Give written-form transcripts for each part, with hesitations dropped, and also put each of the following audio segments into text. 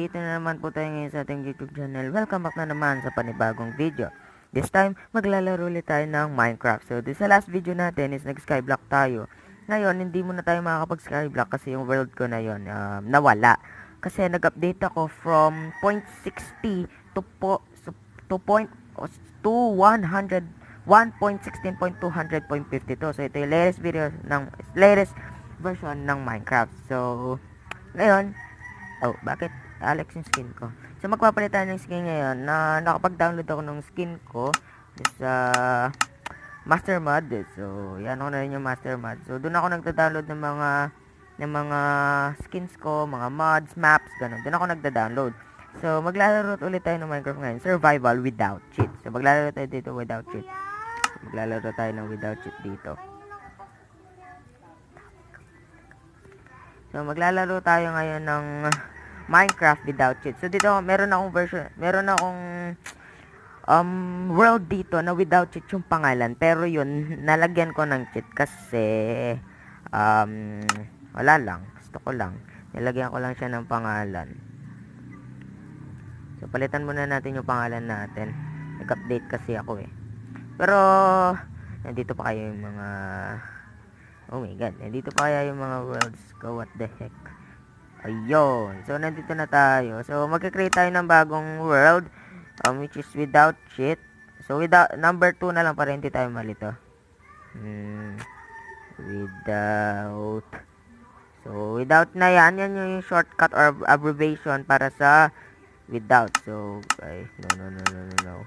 nandito na naman po tayo ngayon sa ating YouTube channel. Welcome back na naman sa panibagong video. This time, maglalaro ulit tayo ng Minecraft. So, sa last video natin is nag-skyblock tayo. Ngayon, hindi muna tayo makakapag-skyblock kasi yung world ko na yon nawala. Kasi nag-update ako from 0.60 to 1.16.200.52. So, ito yung latest version ng Minecraft. So, ngayon, bakit Alex yung skin ko? So, magpapalit tayo ng skin ngayon na nakapag-download ako ng skin ko sa Master Mod. So, yan ako na rin yung Master Mod. So, doon ako nagda-download ng mga skins ko, mga mods, maps, ganun. Doon ako nagda-download. So, maglalaro ulit tayo ng Minecraft ngayon. Survival without cheat. So, maglalaro tayo dito without cheat. Maglalaro tayo ng without cheat dito. So, maglalaro tayo ngayon ng Minecraft without cheat. So, dito, meron akong world dito na without cheat yung pangalan. Pero yun, nalagyan ko ng cheat kasi, wala lang. Gusto ko lang. Nilagyan ko lang siya ng pangalan. So, palitan muna natin yung pangalan natin. Nag-update kasi ako eh. Pero, nandito pa kayo yung mga... Oh my god, nandito pa kaya yung mga worlds ko, what the heck. Ayun, so nandito na tayo. So magkakreate tayo ng bagong world, which is without cheat. So number 2 na lang para hindi tayo malito. Without na yan yung shortcut or abbreviation para sa without. So, okay, no.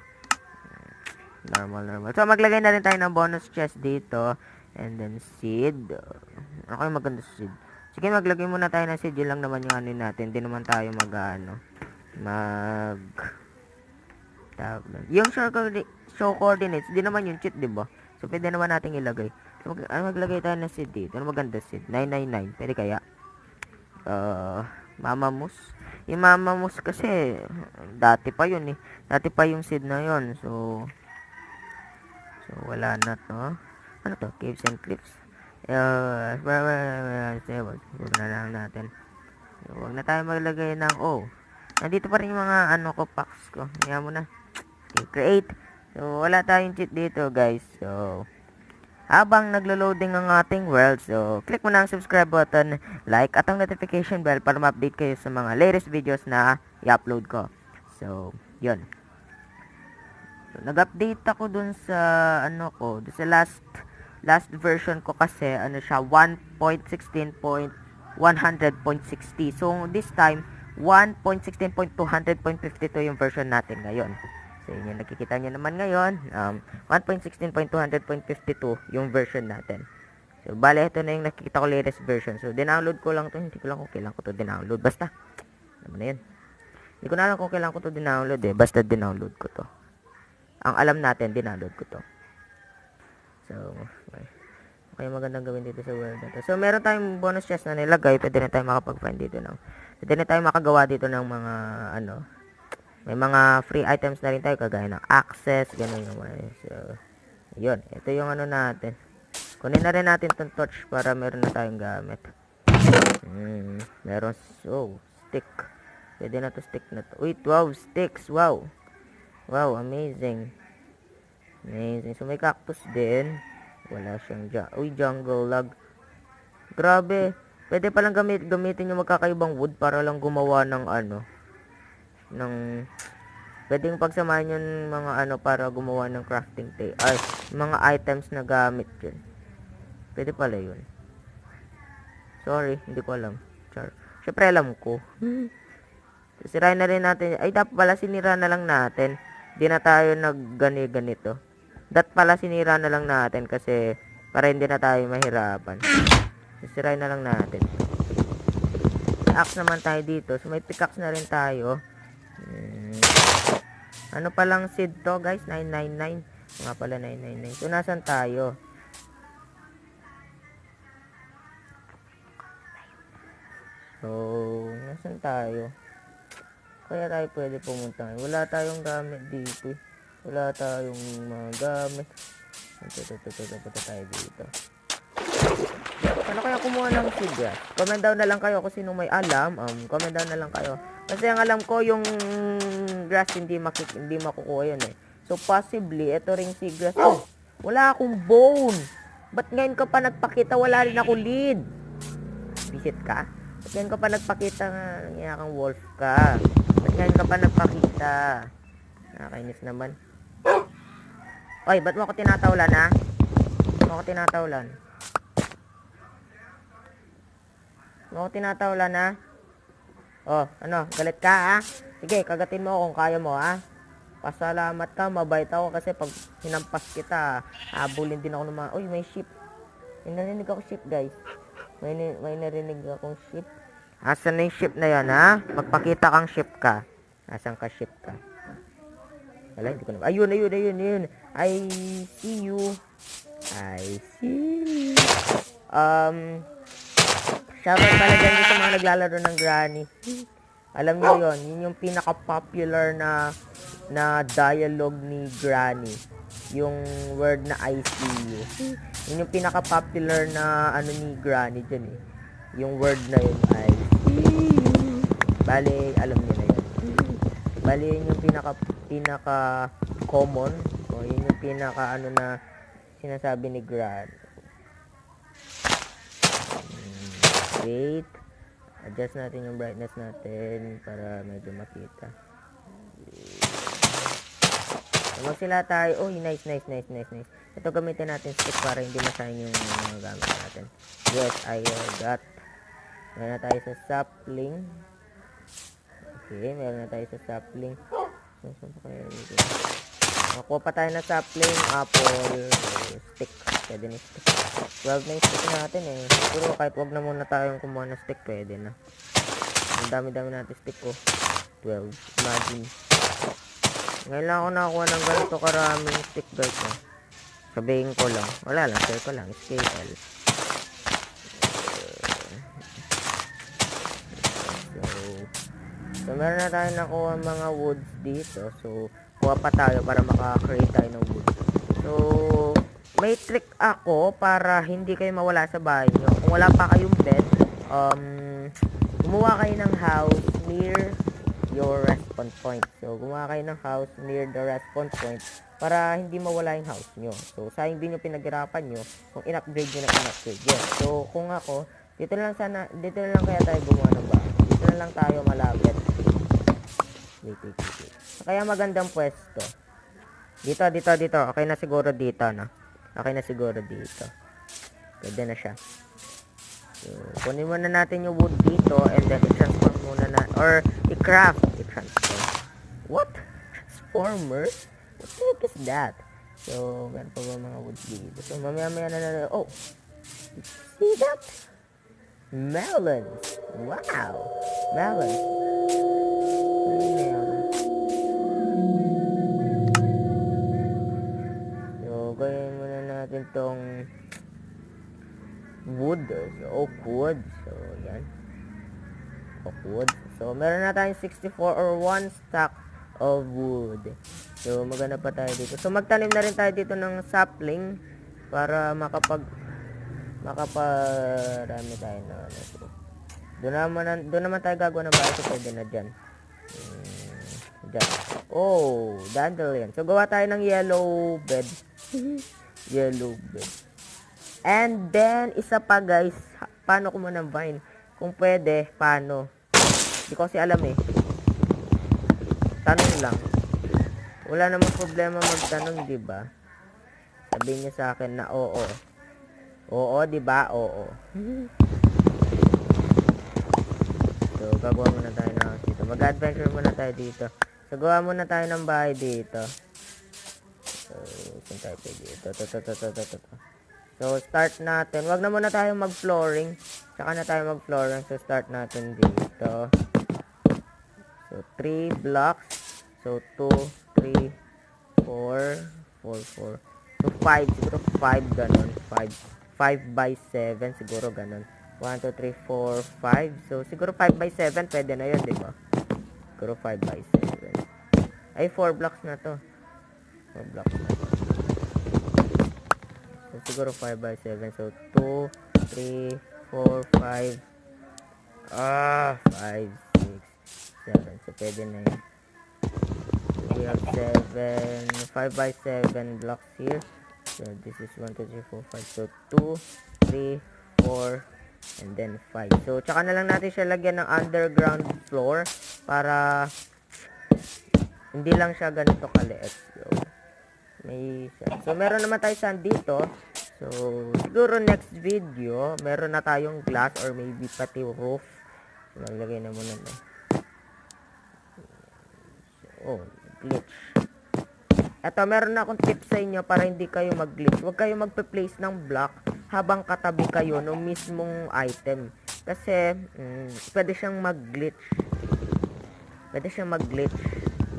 Normal. So maglagay na rin tayo ng bonus chest dito. And then seed. Ako yung maganda seed. Sige, maglagay muna tayo ng seed. Yun lang naman yung ano natin. Hindi naman tayo yung show coordinates. Di naman yung cheat, diba? So, pwede naman natin ilagay. So, maglagay tayo ng seed dito. Ano maganda seed? 999. Pwede kaya? Mama Moose. Yung Mama Moose kasi, dati pa yun eh. Dati pa yung seed na yun. So, wala na to. Ano to? Caves and cliffs. Huwag na lang natin. Huwag na tayo maglagay ng nandito pa rin yung mga packs ko. Kaya mo na. Okay, create. So, wala tayong cheat dito, guys. So, habang naglo-loading ang ating world, so, click mo na ang subscribe button, like, at ang notification bell para ma-update kayo sa mga latest videos na i-upload ko. So, yun. So, nag-update ako dun sa, dun sa last version ko kasi, siya, 1.16.100.60. So, this time, 1.16.200.52 yung version natin ngayon. So, yun yung nakikita nyo naman ngayon. 1.16.200.52 yung version natin. So, bale, ito na yung nakikita ko latest version. So, dinownload ko lang to. Hindi ko lang kung kailan ko to dinownload. Basta, alam mo na yun. Hindi ko na alam kung kailan ko to dinownload eh. Basta, dinownload ko to. Ang alam natin, dinownload ko to. So, okay, magandang gawin dito sa world na to. So, meron tayong bonus chest na nilagay. Pwede na tayo makapag-find dito pwede na tayo makagawa dito ng mga, may mga free items na rin tayo, kagaya ng access, gano'n yung mga. So, yun. Ito yung natin. Kunin na rin natin tong torch para meron na tayong gamit. Meron, stick. Pwede na to stick na to. Wait, wow, sticks, wow. Wow, amazing. So, may cactus din. Wala siyang jungle log. Grabe. Pwede palang gamitin yung magkakaibang wood para lang gumawa ng pwedeng pagsamahin yung mga para gumawa ng crafting table. Mga items na gamit yun. Pwede pala yun. Sorry, hindi ko alam. Syempre alam ko. Sirain na rin natin. Dapat pala sinira na lang natin. Di na tayo ganito. Pala sinira na lang natin kasi para hindi na tayo mahirapan. Sisirain na lang natin. Axe naman tayo dito. So may pickaxe na rin tayo. Ano palang seed to, guys? 999. Nga pala 999. So nasan tayo? So nasan tayo? Kaya tayo pwede pumunta ngayon. Wala tayong gamit dito. Wala tayong mga gamit. Punta tayo dito. Ano kaya kumuha ng seed? Comment down na lang kayo kung sino may alam. Comment down na lang kayo Kasi ang alam ko, yung grass hindi makukuha yun eh. So, possibly, ito ring si grass. Oh, wala akong bone. Ba't ngayon ka pa nagpakita? Wala rin ako lead. Visit ka? Ba't ngayon ka pa nagpakita nga? Nangyaya kang wolf ka. Ba't ngayon ka pa nagpakita? Nakakainis naman. Oy, ba't mo ako tinatawlan ha? Ba't mo ako tinatawlan? Ba't mo ako tinatawlan ha? Oh, ano? Galit ka ha? Sige, kagatin mo ako kung kaya mo ha? Pasalamat ka, mabait ako kasi pag hinampas kita, habulin din ako ng mga... Uy, may sheep. May narinig ako sheep, guys. May narinig akong sheep. Asan na yung sheep na yan, ha? Magpakita kang sheep ka. Asan ka sheep ka? Wala, hindi ko na... Ayun. I see you. Shoutout pala dyan sa mga naglalaro ng Granny. Alam niyo yon, yun yung pinaka-popular na dialogue ni Granny. Yung word na I see you. Yun yung pinaka-popular na ano ni Granny dyan eh. Yung word na yun, I see you. Bale, alam niyo na yun. Bale, yun yung pinaka-common. O, yun yung pinaka-ano na sinasabi ni Granny. Wait. Adjust natin yung brightness natin para medyo makita. Magsila tayo. Oh, nice. Ito gamitin natin stick para hindi masayang yung mga gamit natin. Yes, I got. Meron na tayo sa sapling. Okay, meron na tayo sa sapling. Saan pa kaya dito? Makuha pa tayo na sapling, apple, stick. Pwede na stick. 12 na yung stick natin eh. Pero kahit wag na muna tayong kumuha na stick, pwede na. Ang dami-dami natin stick ko. 12. Imagine. Ngayon lang ako nakakuha ng ganito karaming stick guys eh. Sabihin ko lang. Wala lang, share ko lang. SKL. So meron na tayo nakuha mga woods dito. So, kuha pa tayo para maka-create tayo ng woods. So, may trick ako para hindi kayo mawala sa bahay nyo. Kung wala pa kayong bed, gumawa kayo ng house near your respawn point. So, gumawa kayo ng house near the respawn point para hindi mawala yung house nyo. So, sayang din yung pinaghirapan nyo kung in-upgrade nyo na in-upgrade yun. So, kung ako, dito na lang kaya tayo gumawa ng bahay. Dito na lang tayo malapit. Wait. Kaya magandang pwesto. Dito. Okay na siguro dito, no? Okay na siguro dito. Pwede na siya. So, kunin muna natin yung wood dito and then i-transform muna na, or i-craft. I-transform. What? Transformer? What the heck is that? So, meron pa ba mga wood dito? So, mamaya na. Oh! See that? Melons! Wow! Melons! So, gawin muna natin tong wood. So, oak wood. So, yan. Oak wood. So, meron na tayong 64 or 1 stack of wood. So, maganda pa tayo dito. So, magtanim na rin tayo dito ng sapling para makaparami tayo na ano. So, doon naman tayo gagawa ng bahay. So, pwede na dyan. Dyan. Oh, dandelion. So, gawa tayo ng yellow bed. Yellow bed. And then, isa pa guys, paano ko muna vine? Kung pwede, paano? Hindi ko kasi alam eh. Tanong lang. Wala namang problema magtanong, di ba? Sabihin niyo sa akin na oo. Oo, di ba? Oo. So, gagawa muna tayo ng house dito. Mag-adventure muna tayo dito. So, gawa muna tayo ng bahay dito. So, saan tayo dito? Ito. So, start natin. Wag na muna tayong mag-flooring. Tsaka na tayo mag-flooring. So, start natin dito. So, 3 blocks. So, 2, 3, 4, 4. So, 5. Siguro 5 ganun. 5 by 7. Siguro ganun. 1, 2, 3, 4, 5. So, siguro 5 by 7. Pwede na yun, diba? Siguro 5 by 7. Ay, 4 blocks na to. 4 blocks na to. So, siguro 5 by 7. So, 2, 3, 4, 5. 5, 6, 7. So, pwede na yun. We have 7, 5 by 7 blocks here. So, this is 1, 2, 3, 4, 5. So, 2, 3, 4, and then 5. So, tsaka na lang natin siya lagyan ng underground floor para hindi lang siya ganito kaliit. So, meron naman tayo sand dito. So, siguro next video, meron na tayong glass or maybe pati roof. So, maglagay na muna na. Oh, glitch. Eto, meron na akong tip sa inyo para hindi kayo mag-glitch. Huwag kayo magpe-place ng block habang katabi kayo ng mismong item. Kasi, pwede siyang mag-glitch.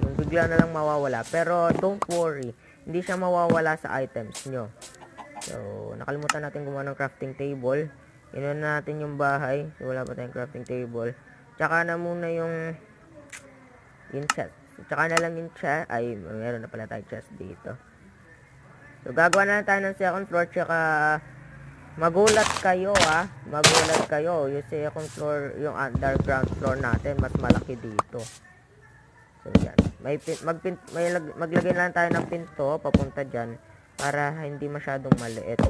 Yung bigla na lang mawawala. Pero, don't worry. Hindi siya mawawala sa items nyo. So, nakalimutan natin gumawa ng crafting table. Inon na natin yung bahay. So, wala pa tayong crafting table. Tsaka na muna yung chest. So, tsaka na lang yung chest. Ay, meron na pala tayong chest dito. So, gagawa na lang tayo ng second floor. Tsaka, magulat kayo, Magulat kayo. Yung second floor, yung underground floor natin, mas malaki dito. So, yan. Maglagay na lang tayo ng pinto, papunta dyan, para hindi masyadong maliit.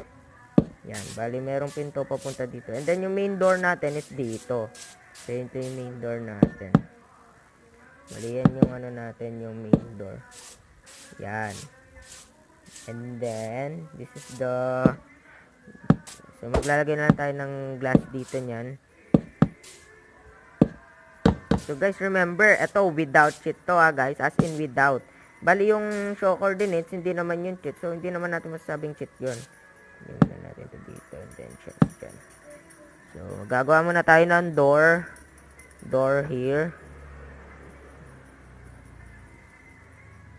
Yan. Bali, merong pinto papunta dito. And then, yung main door natin is dito. So, ito yung main door natin. Bali, yan yung natin, yung main door. Yan. And then, this is the... So, maglalagay na lang tayo ng glass dito nyan. So, guys, remember, ito, without cheat to, guys. As in, without. Bali, yung show coordinates, hindi naman yung cheat. So, hindi naman natin masasabing cheat yun. Hindi na natin ito dito. And then, check dyan. So, gagawa muna tayo ng door. Door here.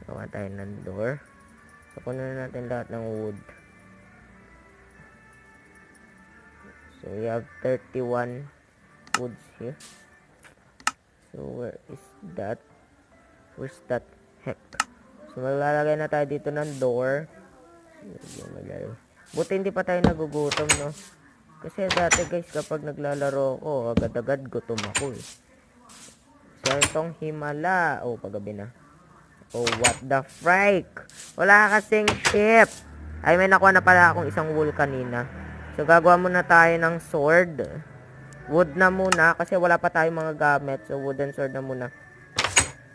Gawa tayo ng door. So, kunin na natin lahat ng wood. So, we have 31 woods here. So, where is that? Where's that heck? So, maglalagay na tayo dito ng door. Buti hindi pa tayo nagugutom, no? Kasi dati, guys, kapag naglalaro ako, agad-agad gutom ako, eh. So, itong himala. Oh, paggabi na. Oh, what the frick? Wala kasing ship. Ay, may nakuha na pala akong isang wool kanina. So, gagawa muna tayo ng sword. Wood na muna kasi wala pa tayong mga gamit. So, wooden sword na muna.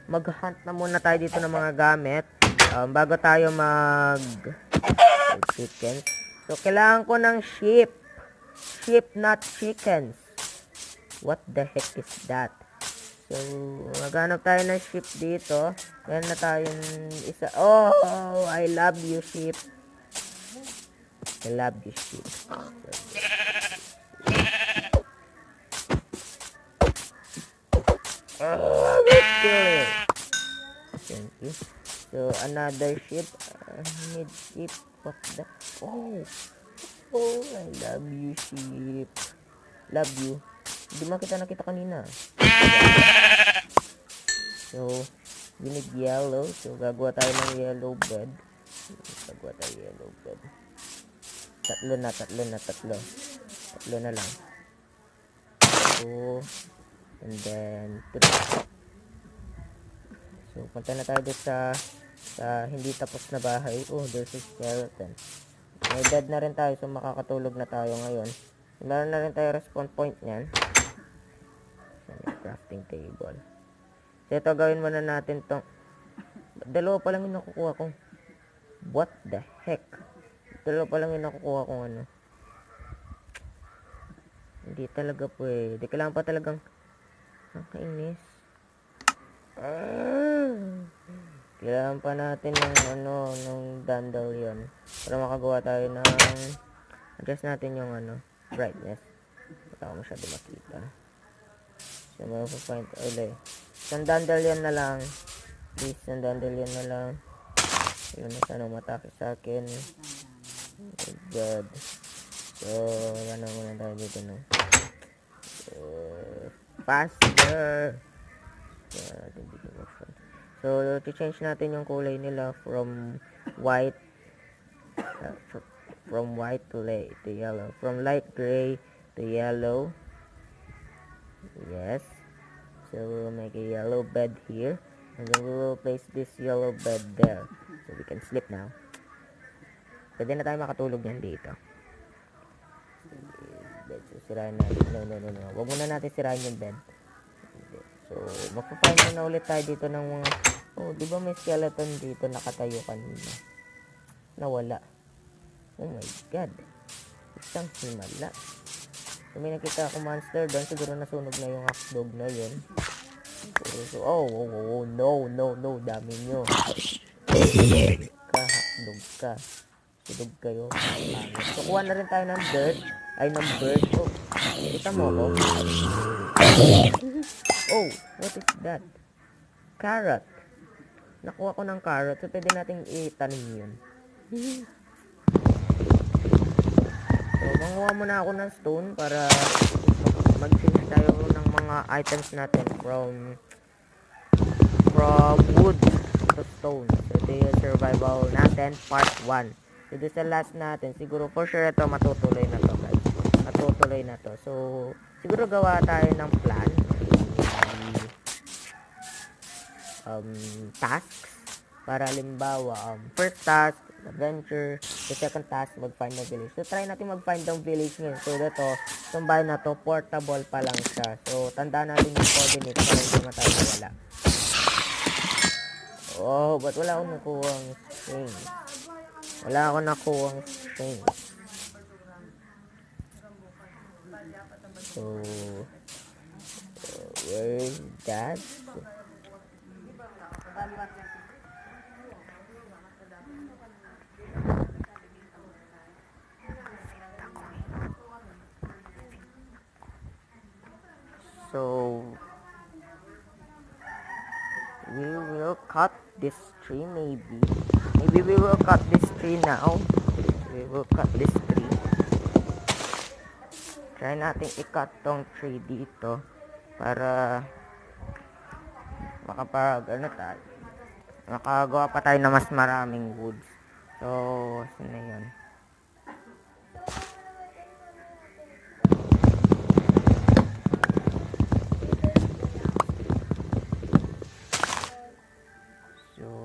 Mag-hunt na muna tayo dito ng mga gamit. Bago tayo chicken. So, kailangan ko ng sheep. Sheep, not chickens. What the heck is that? So, maghanap tayo ng sheep dito. Meron na tayong isa. Oh, I love you, sheep. I love you, sheep. Kill it. Thank you. So, another sheep. Need sheep. What the? Oh, I love you, sheep. Love you. Hindi man kita nakita kanina. So, we need yellow. So, gagawa tayo ng yellow bed. Tatlo na. Tatlo na lang. 2. And then, 3. So, punta na tayo dito sa hindi tapos na bahay. Oh, there's a skeleton. May bed na rin tayo. So, makakatulog na tayo ngayon. Meron na rin tayo respawn point niyan. So, may crafting table. So, ito gawin muna natin tong... Dalawa pa lang yung nakukuha kong... What the heck? Dalawa pa lang yung nakukuha kong ano. Hindi talaga pwede. Kailangan pa talagang... Ang kainis. Kailangan pa natin ng ng dandelion. Para makagawa tayo ng... Adjust natin yung brightness. Wala ko masyado makita. So, mapapaint ulit. Isang dandelion na lang. Please, isang dandelion na lang. Yun na sana matake sa akin. Oh God. So, ano muna tayo dito, no? Faster! So, to-change natin yung kulay nila from white to yellow. From light gray to yellow. Yes. So we'll make a yellow bed here. And then we will place this yellow bed there. So we can sleep now. Pwede na tayo makatulog yan dito. Bed. So sirain natin. No. Huwag muna natin sirain yung bed. So magpa-find na ulit tayo dito ng mga... Oh, di ba may skeleton dito nakatayo kanina? Nawala. Oh my god. Isang himala. So may nakita ako monster doon. Siguro nasunog na yung hotdog na yun. So, no. Dami nyo. Hotdog ka. Sunog kayo. So kuha na rin tayo ng dirt. Ay, ng bird. Oh, kita mo ako? Oh, what is that? Carrot. Nakuha ko ng carrot. So pwede nating itanim yun. So, manguha muna ako ng stone para mag-change tayo ng mga items natin from wood to stone. So, ito yung survival natin, part 1. So, this is the last natin. Siguro, for sure, ito matutuloy na to, guys. Matutuloy na to. So, siguro gawa tayo ng plan. Tasks. Para halimbawa, first task, adventure. The second task, mag-find the village. So, try natin mag-find the village ngayon. So, ito, itong bahay na to, portable pa lang siya. So, tandaan natin yung coordinates para hindi matayo wala. Oh, ba't wala akong nakuhang string? Wala akong nakuhang string. So, where is that? So, we will cut this tree maybe. Maybe we will cut this tree now. We will cut this tree. Try natin i-cut tong tree dito para makagawa pa tayo na mas maraming woods. So, saan na yun?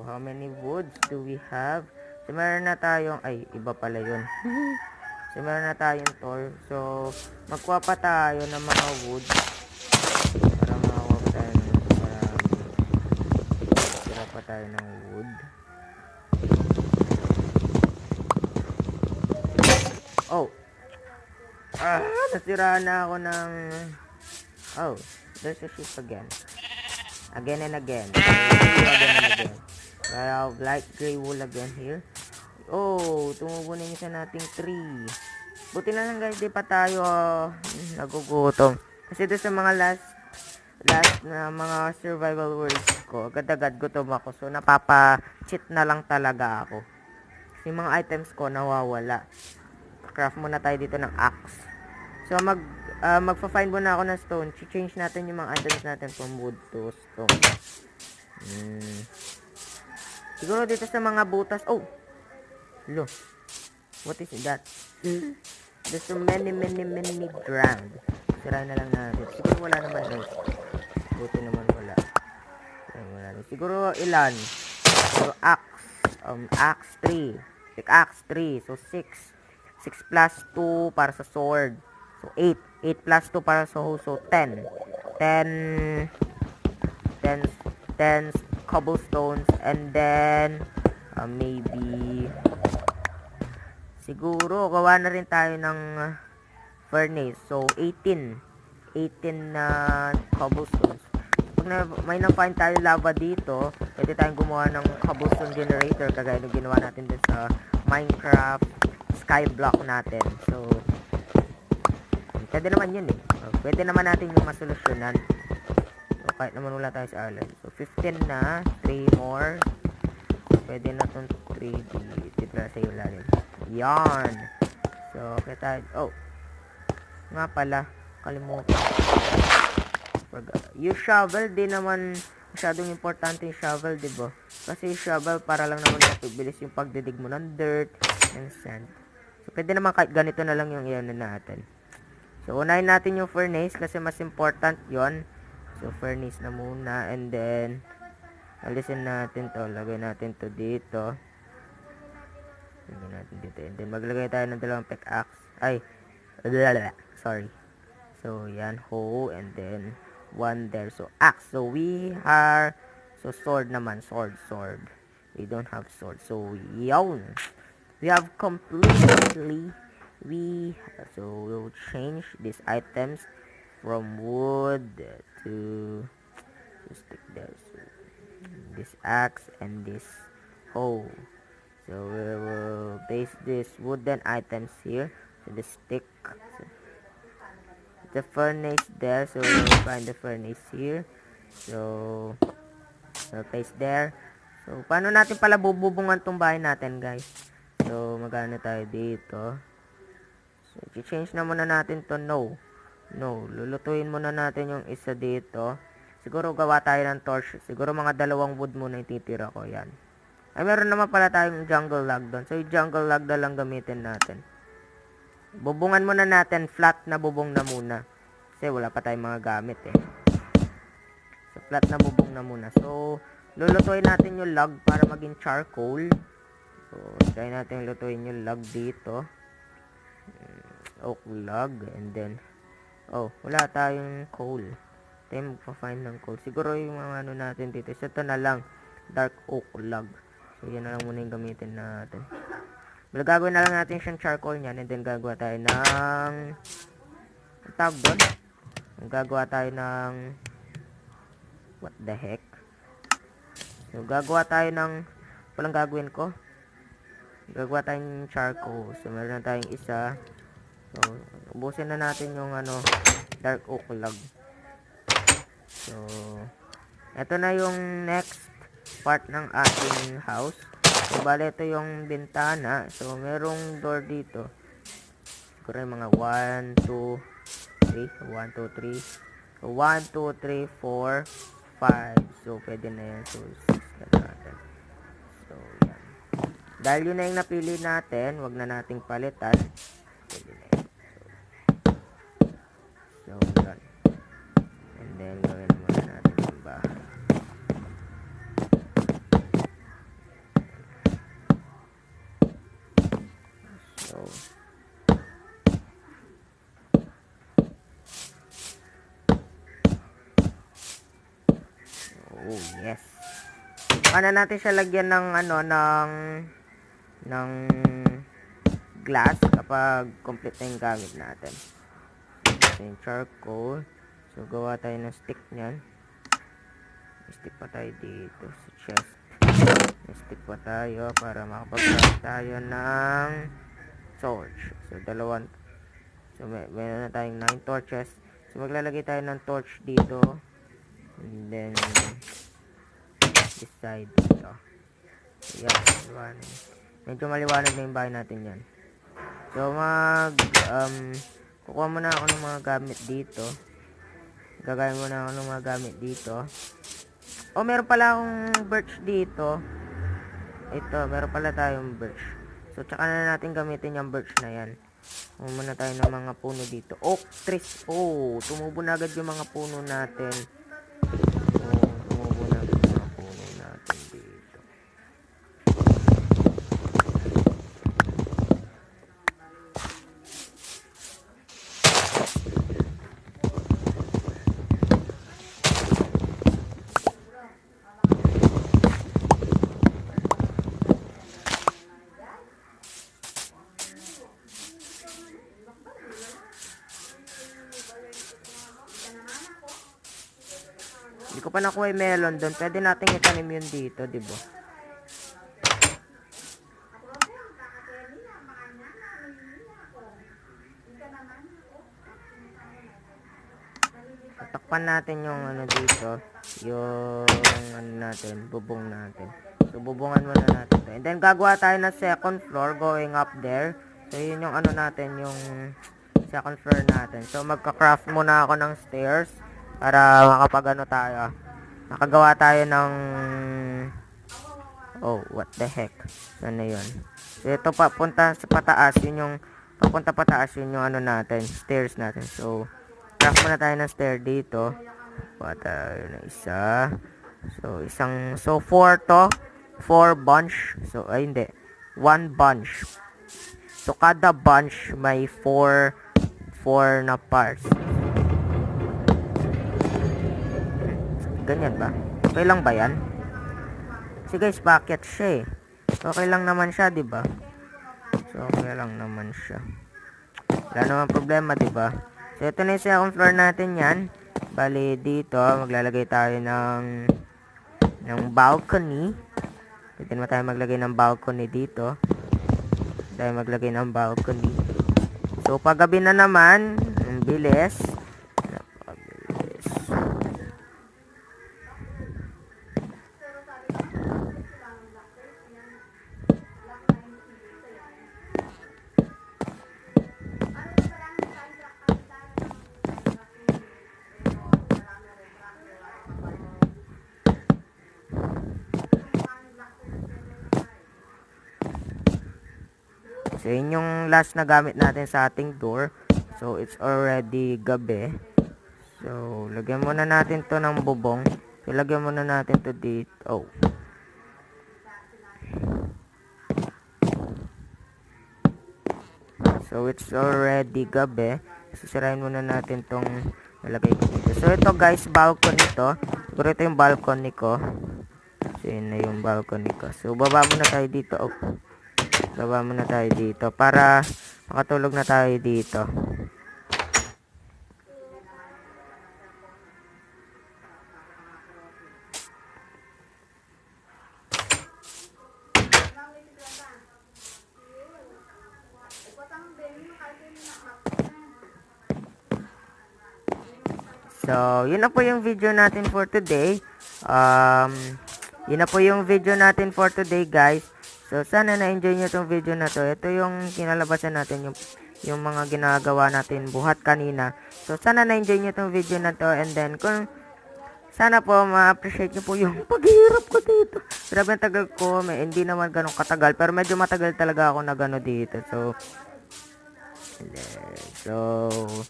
How many woods do we have? So, meron na tayong... Ay, iba pala yun. So, meron na tayong tor. So, magkuha pa tayo ng mga woods. Para makakuha pa tayo ng marami. Magkuha pa tayo ng wood. Oh! Nasira na ako ng... Oh, there's a sheep again. Again and again. I have light gray wool again here. Oh, tumubo na yung isa nating tree. Buti na lang guys, di pa tayo nagugutom. Kasi doon sa mga last na mga survival worlds ko, agad-agad gutom ako. So, napapa-cheat na lang talaga ako. Kasi yung mga items ko nawawala. Craft muna tayo dito ng axe. So, magpa-find muna ako ng stone. Change natin yung mga items natin from wood to stone. Siguro dito sa mga butas. Oh! Lo. What is that? There's so many ground. Sirain na lang natin. Siguro wala naman guys. Buti naman wala. Siguro ilan? So, axe 3. Axe 3. So, 6. 6 plus 2 para sa sword. So, 8. 8 plus 2 para sa hoe. So, 10. 10 cobblestones. And then, maybe, siguro, gawa na rin tayo ng furnace. So, 18 na cobblestones. Pag may na-find tayo lava dito, pwede tayong gumawa ng cobblestone generator kagaya ng ginawa natin dun sa Minecraft skyblock natin. So, pwede naman yun eh. Pwede naman natin yung masolusyonan. So, kahit naman wala tayo sa island. So, 15 na. 3 more. Pwede na itong 3D. Dito na sa ilalim. Yan. So, okay tayo. Oh. Nga pala. Kalimutan. Yung shovel, di naman masyadong importante yung shovel, diba? Kasi yung shovel, para lang naman mapibilis yung pagdidig mo ng dirt and sand. So, pwede naman kahit ganito na lang yung iyan natin. So, unahin natin yung furnace kasi mas important yon. So, furnace na muna. And then, alisin natin to. Lagay natin to dito. Lagay natin dito. And then, maglagay tayo ng dalawang pickaxe. Ay, sorry. So, yan, hoe, and then, one there. So, axe. So, sword naman. Sword. We don't have sword. So, yun. We have completely, so, we'll change these items from wood to stick there. So, this axe and this hoe. So, we will base this wooden items here. So, the stick. So, the furnace there, so we'll find the furnace here. So place there. So paano natin pala bububungan tong bahay natin, guys? So magano tayo dito. So i-change na muna natin to no, lulutuin muna natin yung isa dito. Siguro gawa tayo ng torch. Siguro mga 2 wood muna ititira ko. Yan. Ay meron naman pala tayong jungle log doon. So yung jungle log na lang gamitin natin. Bubungan muna natin, flat na bubong na muna. Kasi wala pa tayong mga gamit eh. So, flat na bubong na muna. So, lulutuin natin yung log para maging charcoal. So, try natin lutuin yung log dito. Oak log. And then, wala tayong coal. Tayo magpa-find ng coal. Siguro yung mga ano natin dito. So, ito na lang. Dark oak log. So, yan na lang muna yung gamitin natin. Gagawin na lang natin siyang charcoal niyan, and then gagawa tayo ng tawag doon. Gagawa tayo ng what the heck. So gagawa tayo ng walang gagawin ko. Gagawa tayo ng charcoal. So meron na tayong isa. So ubusin na natin yung dark oak log. So eto na yung next part ng ating house. So, bale, ito yung bintana. So, merong door dito. Siguro yung mga 1, 2, 3. 1, 2, 3. So, 1, 2, 3, 4, 5. So, pwede na yan. So, 6 na natin. So, yan. Dahil yun na yung napili natin, wag na nating palitan. Pwede na yan. So, yan. And then, gawin muna natin yung bahay. Oh, yes. Paano natin siya lagyan ng ng glass kapag complete na yung gamit natin. So, yung charcoal. So, gawa tayo ng stick niyan. Stick pa tayo dito sa chest. Stick pa tayo para makapag-craft tayo ng torch. So, dalawang. So, meron na tayong 9 torches. So, maglalagay tayo ng torch dito. And then, this side dito. So, yan. Maliwanag. Medyo maliwanag na yung bahay natin yan. So, kukuha muna ako ng mga gamit dito. Gagawin muna ako ng mga gamit dito. Meron pala akong birch dito. Ito, meron pala tayong birch. So, tsaka na natin gamitin yung birch na yan. Muna tayo ng mga puno dito. Oak trees. Tumubo na agad yung mga puno natin. Tumubo na agad yung mga puno natin dito. Hindi ko pa nakuha yung melon doon. Pwede natin itanim yun dito, di ba? Takpan natin yung dito. Yung natin, bubong natin. So, bubungan muna natin to. And then, gagawa tayo ng second floor going up there. So, yun yung natin, yung second floor natin. So, magka-craft muna ako ng stairs para makapag tayo. Makagawa tayo ng what the heck. Ano yun? So, ito papunta sa pataas. Yun yung papunta pataas. Yun yung natin. Stairs natin. So, craft muna tayo ng stair dito. Kuha tayo ng isa. So 4 to. 4 bunch. So, ay hindi. 1 bunch. So, kada bunch may 4 na parts. Ganyan ba? Okay lang ba yan? Kasi guys, packet siya eh. Okay lang naman siya, di ba? So, okay lang naman siya. Wala naman problema, di ba? So, ito na yung second floor natin yan. Bali, dito, maglalagay tayo ng balcony. Pwede naman tayo maglagay ng balcony dito. Tayo maglagay ng balcony. So, paggabi na naman, ang bilis. Napakabilis. So, yun yung last na gamit natin sa ating door. So, it's already gabi. So, lagyan muna natin to ng bubong. So, lagyan muna natin to dito. Oh. So, it's already gabi. Sisirain muna natin tong nalagay ko dito. So, ito guys, balcony to. Siguro ito yung balcony ko. So, yun na yung balcony ko. So, baba muna tayo dito. Oh. Baba muna tayo dito para makatulog na tayo dito. So, yun na po yung video natin for today. Yun na po yung video natin for today, guys. So, sana na-enjoy nyo tong video na to. Ito yung kinalabasan natin, yung mga ginagawa natin buhat kanina. So, sana na-enjoy nyo tong video na to. And then, kung sana po ma-appreciate nyo po yung paghihirap ko dito. Grabe ang tagal ko. Hindi naman ganun katagal. Pero medyo matagal talaga ako na gano dito. So,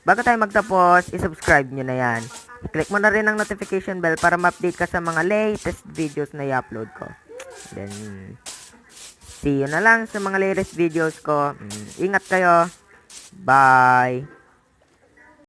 bago tayo magtapos, i-subscribe nyo na yan. I-click mo na rin ang notification bell para ma-update ka sa mga latest videos na i-upload ko. Then, see you na lang sa mga latest videos ko. Ingat kayo. Bye!